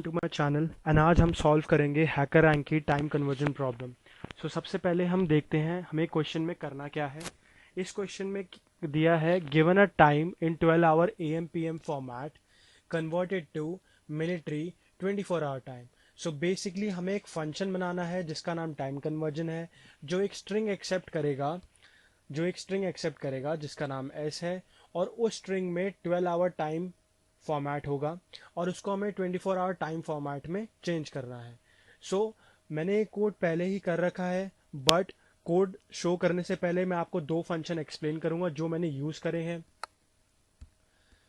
Welcome to my channel and आज हम solve करेंगे हैकर रैंक की टाइम कन्वर्जन प्रॉब्लम। सबसे पहले हम देखते हैं हमें क्वेश्चन में करना क्या है। इस क्वेश्चन में दिया है given a time in 12 hour M P M format converted to military 24 hour time. Basically हमें एक फंक्शन बनाना है जिसका नाम टाइम कन्वर्जन है, जो एक स्ट्रिंग एक्सेप्ट करेगा जिसका नाम एस है, और उस स्ट्रिंग में 12 आवर टाइम फॉर्मेट होगा और उसको हमें 24 आवर टाइम फॉर्मेट में चेंज करना है। मैंने कोड पहले ही कर रखा है, बट कोड शो करने से पहले मैं आपको दो फंक्शन एक्सप्लेन करूंगा जो मैंने यूज करे हैं।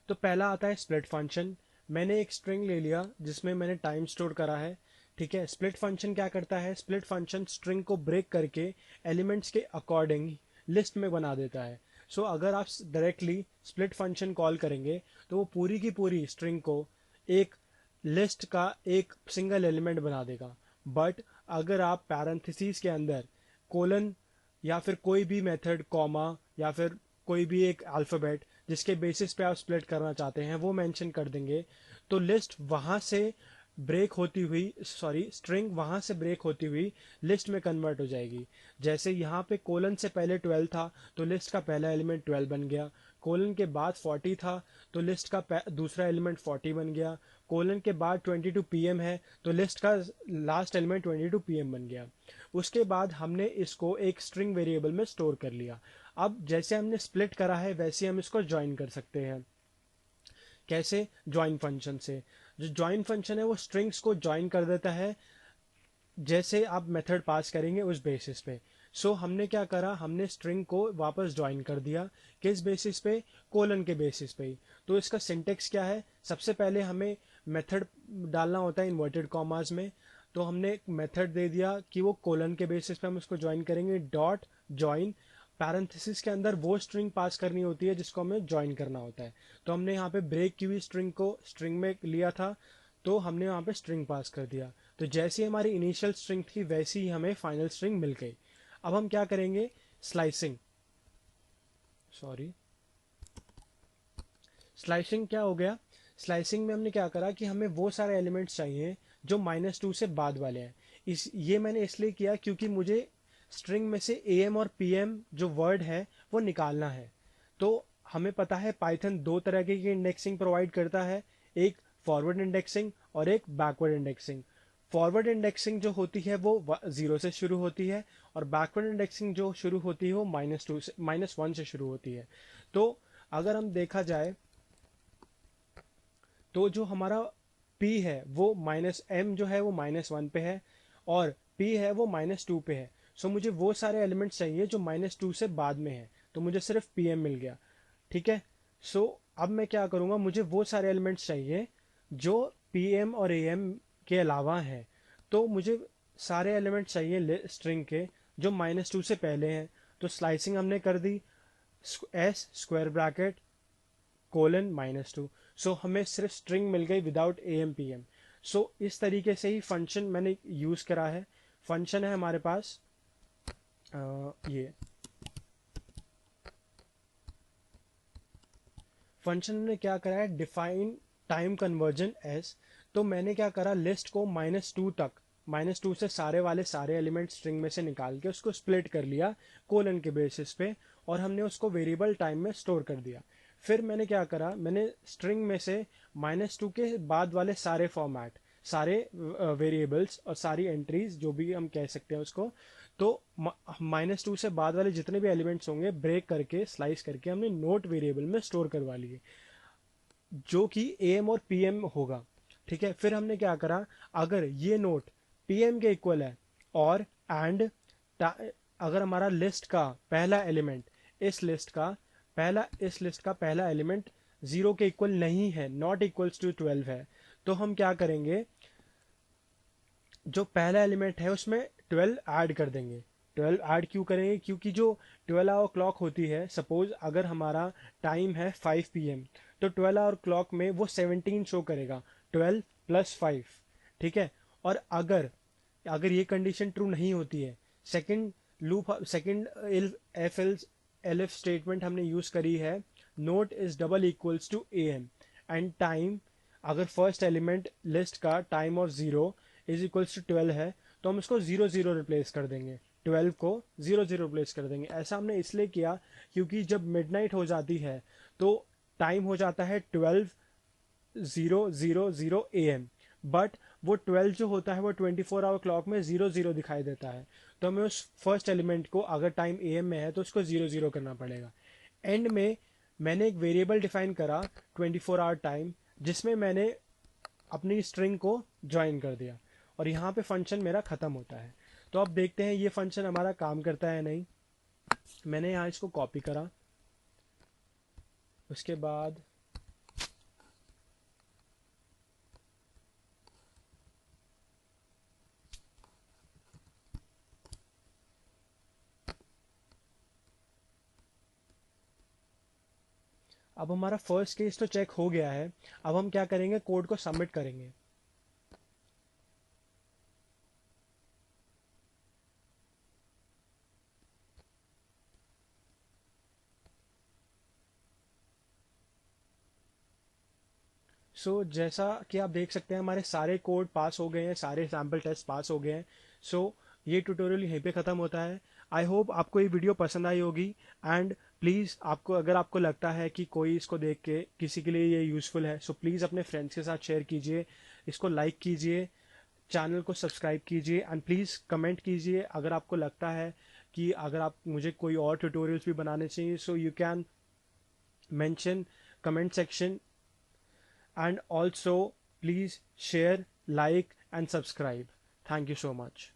तो पहला आता है स्प्लिट फंक्शन। मैंने एक स्ट्रिंग ले लिया जिसमें मैंने टाइम स्टोर करा है। ठीक है, स्प्लिट फंक्शन क्या करता है? स्प्लिट फंक्शन स्ट्रिंग को ब्रेक करके एलिमेंट्स के अकॉर्डिंग लिस्ट में बना देता है। अगर आप डायरेक्टली स्प्लिट फंक्शन कॉल करेंगे तो वो पूरी की पूरी स्ट्रिंग को एक लिस्ट का एक सिंगल एलिमेंट बना देगा। बट अगर आप पैरेंथेसिस के अंदर कोलन या फिर कोई भी मेथड कॉमा या फिर कोई भी एक अल्फाबेट जिसके बेसिस पे आप स्प्लिट करना चाहते हैं वो मेंशन कर देंगे, तो लिस्ट वहां से ब्रेक होती हुई स्ट्रिंग वहां से ब्रेक होती हुई लिस्ट में कन्वर्ट हो जाएगी। जैसे यहाँ पे कोलन से पहले 12 था तो लिस्ट का पहला एलिमेंट 12 बन गया। कोलन के बाद 40 था तो लिस्ट का दूसरा एलिमेंट 40 बन गया। कोलन के बाद 22 पीएम है तो लिस्ट का लास्ट एलिमेंट 22 पीएम बन गया। उसके बाद हमने इसको एक स्ट्रिंग वेरिएबल में स्टोर कर लिया। अब जैसे हमने स्प्लिट करा है वैसे हम इसको ज्वाइन कर सकते हैं। कैसे? ज्वाइन फंक्शन से। जो ज्वाइन फंक्शन है वो स्ट्रिंग्स को ज्वाइन कर देता है जैसे आप मेथड पास करेंगे उस बेसिस पे। हमने क्या करा, हमने स्ट्रिंग को वापस ज्वाइन कर दिया। किस बेसिस पे? कोलन के बेसिस पे ही। तो इसका सिंटेक्स क्या है? सबसे पहले हमें मेथड डालना होता है इन्वर्टेड कॉमास में। तो हमने एक मेथड दे दिया कि वो कोलन के बेसिस पे हम उसको ज्वाइन करेंगे, डॉट ज्वाइन। पैरेंथेसिस के अंदर वो स्ट्रिंग पास करनी होती है जिसको हमें ज्वाइन करना होता है। तो हमने यहाँ पे ब्रेक की हुई स्ट्रिंग को स्ट्रिंग में लिया था, तो हमने यहाँ पे स्ट्रिंग पास कर दिया। तो जैसी हमारी इनिशियल स्ट्रिंग थी वैसी ही हमें फाइनल स्ट्रिंग मिल गई। अब हम क्या करेंगे? स्लाइसिंग। सॉरी, स्लाइसिंग क्या हो गया? स्लाइसिंग में हमने क्या करा कि हमें वो सारे एलिमेंट्स चाहिए जो -2 से बाद वाले हैं। ये मैंने इसलिए किया क्योंकि मुझे स्ट्रिंग में से एम और पीएम जो वर्ड है वो निकालना है। तो हमें पता है पाइथन दो तरह की इंडेक्सिंग प्रोवाइड करता है, एक फॉरवर्ड इंडेक्सिंग और एक बैकवर्ड इंडेक्सिंग। फॉरवर्ड इंडेक्सिंग जो होती है वो 0 से शुरू होती है और बैकवर्ड इंडेक्सिंग जो शुरू होती है वो -1 से शुरू होती है। तो अगर हम देखा जाए तो जो हमारा P है वो -m जो है वो -1 पे है और P है वो -2 पे है। मुझे वो सारे एलिमेंट्स चाहिए जो -2 से बाद में है, तो मुझे सिर्फ PM मिल गया। ठीक है, अब मैं क्या करूंगा, मुझे वो सारे एलिमेंट्स चाहिए जो PM और AM के अलावा हैं। तो मुझे सारे एलिमेंट्स चाहिए स्ट्रिंग के जो -2 से पहले हैं। तो स्लाइसिंग हमने कर दी, S स्क्वायर ब्रैकेट कोलन -2। हमें सिर्फ स्ट्रिंग मिल गई विदाउट AMPM। इस तरीके से ही फंक्शन मैंने यूज करा है। फंक्शन है हमारे पास ये फंक्शन ने क्या करा है, डिफाइन टाइम कन्वर्जन एस। तो मैंने क्या करा, लिस्ट को -2 से सारे वाले सारे एलिमेंट स्ट्रिंग में से निकाल के उसको स्प्लिट कर लिया कोलन के बेसिस पे और हमने उसको वेरिएबल टाइम में स्टोर कर दिया। फिर मैंने क्या करा, मैंने स्ट्रिंग में से -2 के बाद वाले सारे फॉर्मेट, सारे वेरिएबल्स और सारी एंट्रीज जो भी हम कह सकते हैं उसको, तो -2 से बाद वाले जितने भी एलिमेंट्स होंगे ब्रेक करके स्लाइस करके हमने नोट वेरिएबल में स्टोर करवा लिए जो कि AM और PM होगा। ठीक है, फिर हमने क्या करा, अगर ये नोट PM के इक्वल है और एंड अगर हमारा लिस्ट का पहला एलिमेंट इस लिस्ट का पहला एलिमेंट 0 के इक्वल नहीं है, नॉट इक्वल्स टू 12 है, तो हम क्या करेंगे, जो पहला एलिमेंट है उसमें 12 ऐड कर देंगे। 12 ऐड क्यों करेंगे? क्योंकि जो 12 आवर क्लॉक होती है, सपोज अगर हमारा टाइम है 5 PM, तो 12 आवर क्लॉक में वो 17 शो करेगा, 12 + 5। ठीक है, और अगर अगर ये कंडीशन ट्रू नहीं होती है, सेकंड एलिफ स्टेटमेंट हमने यूज करी है, note is double equals to AM and time अगर फर्स्ट एलिमेंट लिस्ट का time of 0 is equals to 12 है, तो हम इसको 0 0 रिप्लेस कर देंगे, 12 को 0 0 रिप्लेस कर देंगे। ऐसा हमने इसलिए किया क्योंकि जब मिडनाइट हो जाती है तो टाइम हो जाता है 12:00 AM, बट वो 12 जो होता है वो 24 आवर क्लॉक में 0 0 दिखाई देता है। तो हमें उस फर्स्ट एलिमेंट को, अगर टाइम AM में है तो उसको 0 0 करना पड़ेगा। एंड में मैंने एक वेरिएबल डिफाइन करा 24 आवर टाइम, जिसमें मैंने अपनी स्ट्रिंग को ज्वाइन कर दिया, और यहाँ पे फंक्शन मेरा ख़त्म होता है। तो अब देखते हैं ये फंक्शन हमारा काम करता है नहीं। मैंने यहाँ इसको कॉपी करा, उसके बाद अब हमारा फर्स्ट केस तो चेक हो गया है। अब हम क्या करेंगे, कोड को सबमिट करेंगे। जैसा कि आप देख सकते हैं हमारे सारे कोड पास हो गए हैं, सारे सैम्पल टेस्ट पास हो गए हैं। ये ट्यूटोरियल यहीं पे ख़त्म होता है। आई होप आपको ये वीडियो पसंद आई होगी। एंड प्लीज़, आपको अगर आपको लगता है कि कोई इसको देख के किसी के लिए ये यूज़फुल है, प्लीज़ अपने फ्रेंड्स के साथ शेयर कीजिए, इसको लाइक कीजिए, चैनल को सब्सक्राइब कीजिए, एंड प्लीज़ कमेंट कीजिए अगर आपको लगता है कि अगर आप मुझे कोई और ट्यूटोरियल्स भी बनाने चाहिए। You can mention comment section, and also please share, like and subscribe. Thank you so much.